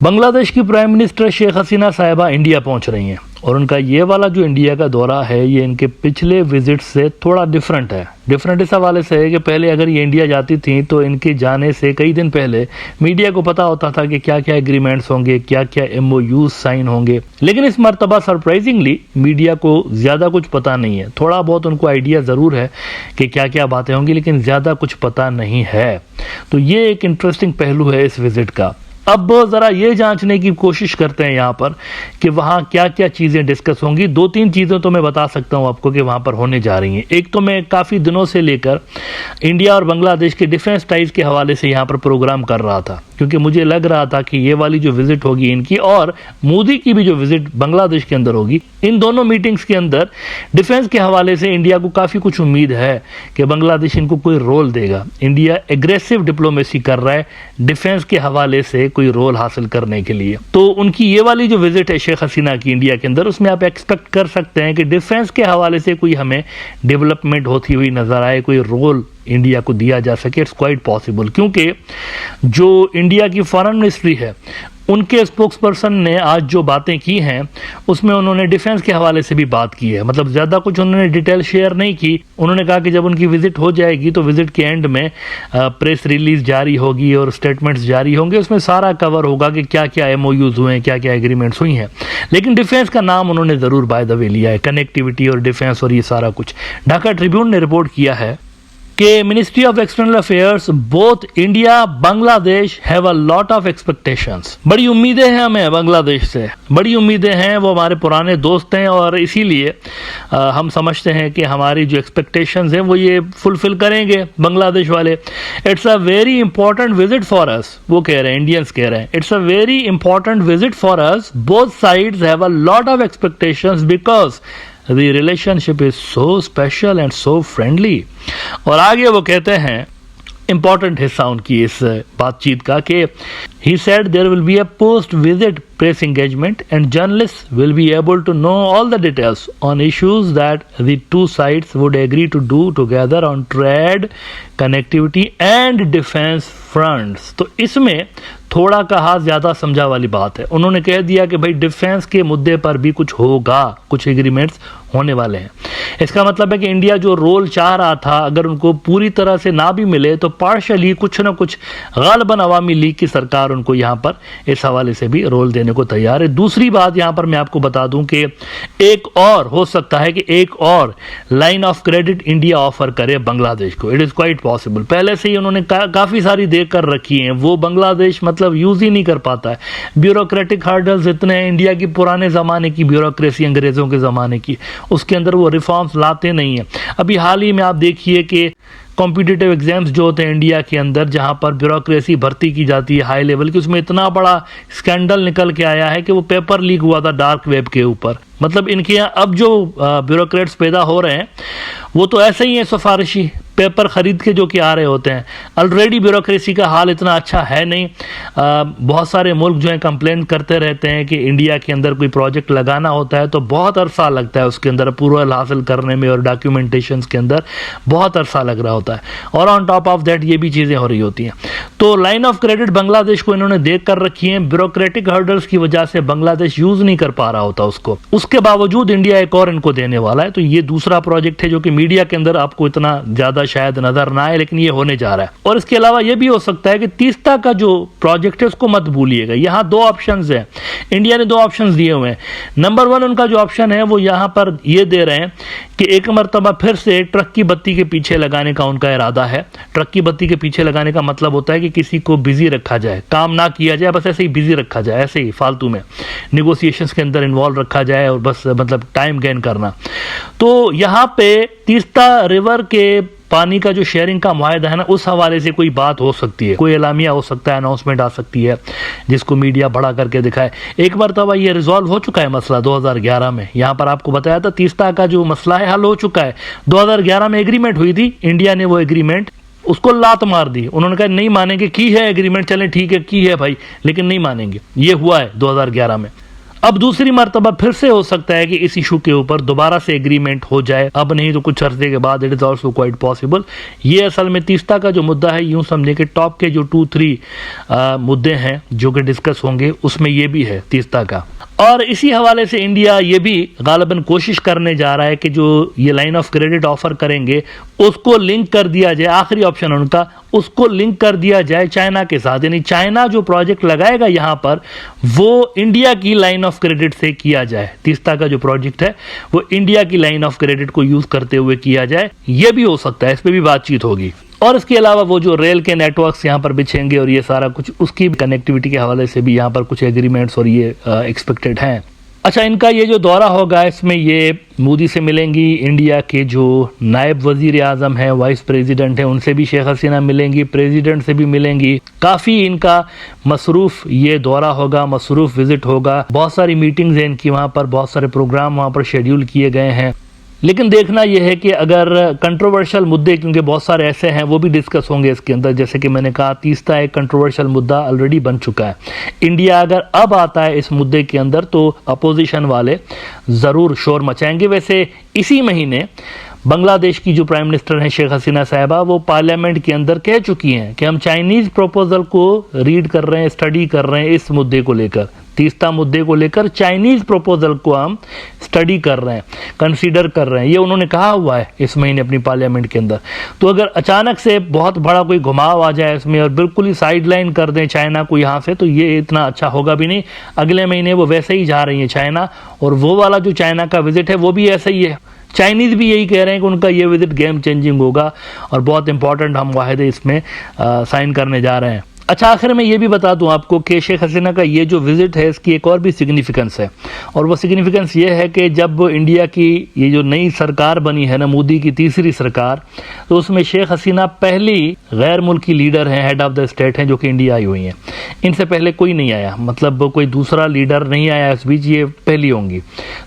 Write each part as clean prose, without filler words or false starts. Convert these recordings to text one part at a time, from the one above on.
बांग्लादेश की prime minister Sheikh Hasina साहिबा India पहुंच रही हैं और उनका ये वाला जो इंडिया का दौरा है ये इनके पिछले विजिट से थोड़ा डिफरेंट है। डिफरेंट इस हवाले से है कि पहले अगर ये इंडिया जाती थी तो इनके जाने से कई दिन पहले मीडिया को पता होता था कि क्या क्या एग्रीमेंट्स होंगे, क्या क्या MOUs साइन होंगे, लेकिन इस मरतबा सरप्राइजिंगली मीडिया को ज़्यादा कुछ पता नहीं है। थोड़ा बहुत उनको आइडिया ज़रूर है कि क्या क्या बातें होंगी, लेकिन ज़्यादा कुछ पता नहीं है। तो ये एक इंटरेस्टिंग पहलू है इस विजिट का। अब ज़रा ये जांचने की कोशिश करते हैं यहाँ पर कि वहाँ क्या क्या चीज़ें डिस्कस होंगी। 2-3 चीज़ें तो मैं बता सकता हूँ आपको कि वहाँ पर होने जा रही हैं। एक तो मैं काफ़ी दिनों से लेकर इंडिया और बांग्लादेश के डिफेंस टाइज के हवाले से यहाँ पर प्रोग्राम कर रहा था, क्योंकि मुझे लग रहा था कि ये वाली जो विजिट होगी इनकी और मोदी की भी जो विजिट बांग्लादेश के अंदर होगी, इन दोनों मीटिंग्स के अंदर डिफेंस के हवाले से इंडिया को काफ़ी कुछ उम्मीद है कि बांग्लादेश इनको कोई रोल देगा। इंडिया एग्रेसिव डिप्लोमेसी कर रहा है डिफेंस के हवाले से कोई रोल हासिल करने के लिए। तो उनकी ये वाली जो विजिट है शेख हसीना की इंडिया के अंदर, उसमें आप एक्सपेक्ट कर सकते हैं कि डिफेंस के हवाले से कोई हमें डेवलपमेंट होती हुई नजर आए, कोई रोल इंडिया को दिया जा सके। इट्स क्वाइट पॉसिबल, क्योंकि जो इंडिया की फॉरेन मिनिस्ट्री है उनके स्पोक्सपर्सन ने आज जो बातें की हैं उसमें उन्होंने डिफेंस के हवाले से भी बात की है। मतलब ज़्यादा कुछ उन्होंने डिटेल शेयर नहीं की। उन्होंने कहा कि जब उनकी विजिट हो जाएगी तो विजिट के एंड में प्रेस रिलीज जारी होगी और स्टेटमेंट्स जारी होंगे, उसमें सारा कवर होगा कि क्या क्या MOUs हुए हैं, क्या क्या एग्रीमेंट्स हुई हैं। लेकिन डिफेंस का नाम उन्होंने ज़रूर बाय द वे लिया है, कनेक्टिविटी और डिफेंस और ये सारा कुछ। ढाका ट्रिब्यून ने रिपोर्ट किया है कि ministry of external affairs both India Bangladesh have a lot of expectations. बड़ी उम्मीदें हैं हमें बांग्लादेश से, बड़ी उम्मीदें हैं। वो हमारे पुराने दोस्त हैं और इसीलिए हम समझते हैं कि हमारी जो एक्सपेक्टेशंस हैं वो ये फुलफिल करेंगे बांग्लादेश वाले। It's a very important visit for us, वो कह रहे हैं, इंडियंस कह रहे हैं। It's a very important visit for us, both sides have a lot of expectations because The relationship is so special and so friendly। और आगे वो कहते हैं इंपॉर्टेंट हिस्सा उनकी इस बातचीत का कि he said there will be a post visit press engagement and journalists will be able to know all the details on issues that the two sides would agree to do together on trade, connectivity and defense fronts। तो इसमें थोड़ा कहा ज़्यादा समझा वाली बात है। उन्होंने कह दिया कि भाई डिफेंस के मुद्दे पर भी कुछ होगा, कुछ एग्रीमेंट्स होने वाले हैं। इसका मतलब है कि इंडिया जो रोल चाह रहा था अगर उनको पूरी तरह से ना भी मिले तो पार्शली कुछ ना कुछ गालिबन अवामी लीग की सरकार उनको यहाँ पर इस हवाले से भी रोल देने को तैयार है। दूसरी बात यहाँ पर मैं आपको बता दूं कि एक और हो सकता है कि एक और line of credit India offer करे बांग्लादेश को। It is quite possible. पहले से ही उन्होंने काफ़ी सारी दे कर रखी हैं, वो बांग्लादेश मतलब यूज़ ही नहीं कर पाता है। ब्यूरोक्रेटिक हार्डल्स इतने हैं, इंडिया की पुराने ज़माने की ब्यूरोक्रेसी, अंग्रेज़ों के ज़माने की, उसके अंदर वो रिफॉर्म्स लाते नहीं हैं। अभी हाल ही में आप देखिए कि कॉम्पिटिटिव एग्जाम्स जो होते हैं इंडिया के अंदर, जहां पर ब्यूरोक्रेसी भर्ती की जाती है हाई लेवल की, उसमें इतना बड़ा स्कैंडल निकल के आया है कि वो पेपर लीक हुआ था डार्क वेब के ऊपर। मतलब इनके यहाँ अब जो ब्यूरोक्रेट्स पैदा हो रहे हैं वो तो ऐसे ही हैं, सिफारिशी पेपर खरीद के जो कि आ रहे होते हैं। ऑलरेडी ब्यूरोक्रेसी का हाल इतना अच्छा है नहीं। बहुत सारे मुल्क जो हैं कंप्लेन करते रहते हैं कि इंडिया के अंदर कोई प्रोजेक्ट लगाना होता है तो बहुत अरसा लगता है उसके अंदर अप्रूवल हासिल करने में और डॉक्यूमेंटेशन के अंदर बहुत अरसा लग रहा होता है। और ऑन टॉप ऑफ दैट ये भी चीज़ें हो रही होती हैं। तो लाइन ऑफ क्रेडिट बांग्लादेश को इन्होंने देख कर रखी है। ब्यूरोक्रेटिक हर्डल्स की वजह से बांग्लादेश यूज़ नहीं कर पा रहा होता उसको, उसके बावजूद इंडिया एक और इनको देने वाला है। तो ये दूसरा प्रोजेक्ट है जो कि मीडिया के अंदर आपको इतना ज़्यादा शायद नजर ना आए, लेकिन ये होने जा रहा है। और इसके अलावा ये भी हो सकता है कि तीस्ता का जो प्रोजेक्ट है उसको मत भूलिएगा। यहाँ 2 ऑप्शंस हैं, इंडिया ने 2 ऑप्शंस दिए हुए हैं। नंबर 1 उनका जो ऑप्शन है वो यहाँ पर ये दे रहे हैं कि एक मरतबा फिर से ट्रक की बत्ती के पीछे लगाने का उनका इरादा है। ट्रक की बत्ती के पीछे लगाने का मतलब होता है कि किसी को बिजी रखा जाए, काम ना किया जाए, बस ऐसे ही बिजी रखा जाए, ऐसे ही फालतू में निगोसिएशंस के अंदर इन्वॉल्व रखा जाए और बस मतलब टाइम गेन करना। तो यहाँ पे तीस्ता रिवर के पानी का जो शेयरिंग का मुआहदा है ना, उस हवाले से कोई बात हो सकती है, कोई एलामिया हो सकता है, अनाउंसमेंट आ सकती है जिसको मीडिया बड़ा करके दिखाए। एक मरतबा ये रिजॉल्व हो चुका है मसला 2011 में। यहाँ पर आपको बताया था तीस्ता का जो मसला है हल हो चुका है। 2011 में एग्रीमेंट हुई थी, इंडिया ने वो एग्रीमेंट उसको लात मार दी। उन्होंने कहा नहीं मानेंगे, की है एग्रीमेंट, चलें ठीक है की है भाई, लेकिन नहीं मानेंगे। ये हुआ है 2011 में। अब दूसरी मर्तबा फिर से हो सकता है कि इस इशू के ऊपर दोबारा से एग्रीमेंट हो जाए, अब नहीं तो कुछ अर्से के बाद। It is also quite possible. ये असल में तीस्ता का जो मुद्दा है, यूं समझे कि टॉप के जो 2-3 मुद्दे हैं जो कि डिस्कस होंगे, उसमें ये भी है तीस्ता का। और इसी हवाले से इंडिया ये भी गालिबन कोशिश करने जा रहा है कि जो ये लाइन ऑफ क्रेडिट ऑफर करेंगे उसको लिंक कर दिया जाए, आखिरी ऑप्शन उनका, उसको लिंक कर दिया जाए चाइना के साथ। यानी चाइना जो प्रोजेक्ट लगाएगा यहां पर वो इंडिया की लाइन ऑफ क्रेडिट से किया जाए। तीस्ता का जो प्रोजेक्ट है वो इंडिया की लाइन ऑफ क्रेडिट को यूज करते हुए किया जाए, ये भी हो सकता है, इस पर भी बातचीत होगी। और इसके अलावा वो जो रेल के नेटवर्क्स यहाँ पर बिछेंगे और ये सारा कुछ, उसकी कनेक्टिविटी के हवाले से भी यहाँ पर कुछ एग्रीमेंट्स और ये एक्सपेक्टेड हैं। अच्छा, इनका ये जो दौरा होगा इसमें ये मोदी से मिलेंगी, इंडिया के जो नायब वजीर आजम है, वाइस प्रेसिडेंट है, उनसे भी शेख हसीना मिलेंगी, प्रेसिडेंट से भी मिलेंगी। काफ़ी इनका मसरूफ़ ये दौरा होगा, मसरूफ़ विजिट होगा। बहुत सारी मीटिंग्स हैं इनकी वहाँ पर, बहुत सारे प्रोग्राम वहाँ पर शेड्यूल किए गए हैं। लेकिन देखना यह है कि अगर कंट्रोवर्शियल मुद्दे, क्योंकि बहुत सारे ऐसे हैं, वो भी डिस्कस होंगे इसके अंदर। जैसे कि मैंने कहा, तीस्ता एक कंट्रोवर्शियल मुद्दा ऑलरेडी बन चुका है। इंडिया अगर अब आता है इस मुद्दे के अंदर तो अपोजिशन वाले ज़रूर शोर मचाएंगे। वैसे इसी महीने बांग्लादेश की जो प्राइम मिनिस्टर हैं शेख हसीना साहिबा, वो पार्लियामेंट के अंदर कह चुकी हैं कि हम चाइनीज़ प्रपोजल को रीड कर रहे हैं, स्टडी कर रहे हैं, इस मुद्दे को लेकर, तीस्ता मुद्दे को लेकर चाइनीज़ प्रपोजल को हम स्टडी कर रहे हैं, कंसीडर कर रहे हैं। ये उन्होंने कहा हुआ है इस महीने अपनी पार्लियामेंट के अंदर। तो अगर अचानक से बहुत बड़ा कोई घुमाव आ जाए इसमें और बिल्कुल ही साइडलाइन कर दें चाइना को यहाँ से, तो ये इतना अच्छा होगा भी नहीं। अगले महीने वो वैसे ही जा रही है चाइना, और वो वाला जो चाइना का विजिट है वो भी ऐसा ही है। चाइनीज़ भी यही कह रहे हैं कि उनका ये विजिट गेम चेंजिंग होगा और बहुत इंपॉर्टेंट हम वाहिदे इसमें साइन करने जा रहे हैं। अच्छा, आखिर में ये भी बता दूं आपको कि शेख हसीना का ये जो विज़िट है इसकी एक और भी सिग्निफिकेंस है, और वो सिग्निफिकेंस ये है कि जब इंडिया की ये जो नई सरकार बनी है ना, मोदी की तीसरी सरकार, तो उसमें शेख हसीना पहली गैर मुल्की लीडर हैं, हेड ऑफ द स्टेट हैं, जो कि इंडिया आई हुई हैं। इनसे पहले कोई नहीं आया, मतलब कोई दूसरा लीडर नहीं आया इस बीच, ये पहली होंगी।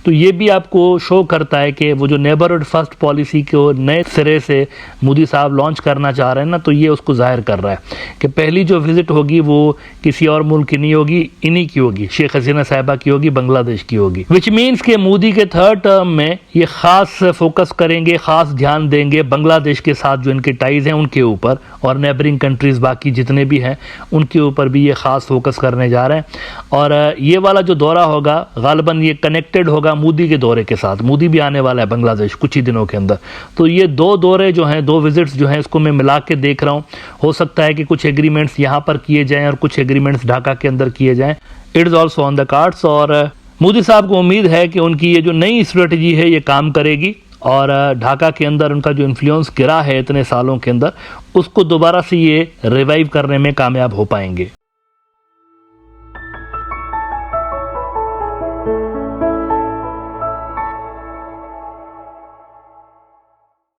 तो ये भी आपको शो करता है कि वो जो नेबरहुड फर्स्ट पॉलिसी को नए सिरे से मोदी साहब लॉन्च करना चाह रहे हैं ना, तो ये उसको जाहिर कर रहा है कि पहली जो विजिट होगी वो किसी और मुल्क की नहीं होगी, इन्हीं की होगी, शेख हसीना साहिबा की होगी, बांग्लादेश की होगी। विच मीन्स के मोदी के थर्ड टर्म में ये खास फोकस करेंगे, खास ध्यान देंगे बांग्लादेश के साथ जो इनके टाइज हैं उनके ऊपर, और नेबरिंग कंट्रीज बाकी जितने भी हैं उनके ऊपर भी ये खास फोकस करने जा रहे हैं। और ये वाला जो दौरा होगा गालिबन ये कनेक्टेड होगा मोदी के दौरे के साथ। मोदी भी आने वाला है बांग्लादेश कुछ ही दिनों के अंदर। तो ये दो दौरे जो हैं, दो विजिट्स जो हैं, इसको मैं मिला के देख रहा हूँ। हो सकता है कि कुछ एग्रीमेंट्स यहाँ पर किए जाएं और कुछ एग्रीमेंट्स ढाका के अंदर किए जाएं। It is also on the cards. और मोदी साहब को उम्मीद है कि उनकी ये जो नई स्ट्रेटजी है ये काम करेगी, और ढाका के अंदर उनका जो इन्फ्लुएंस गिरा है इतने सालों के अंदर, उसको दोबारा से ये रिवाइव करने में कामयाब हो पाएंगे।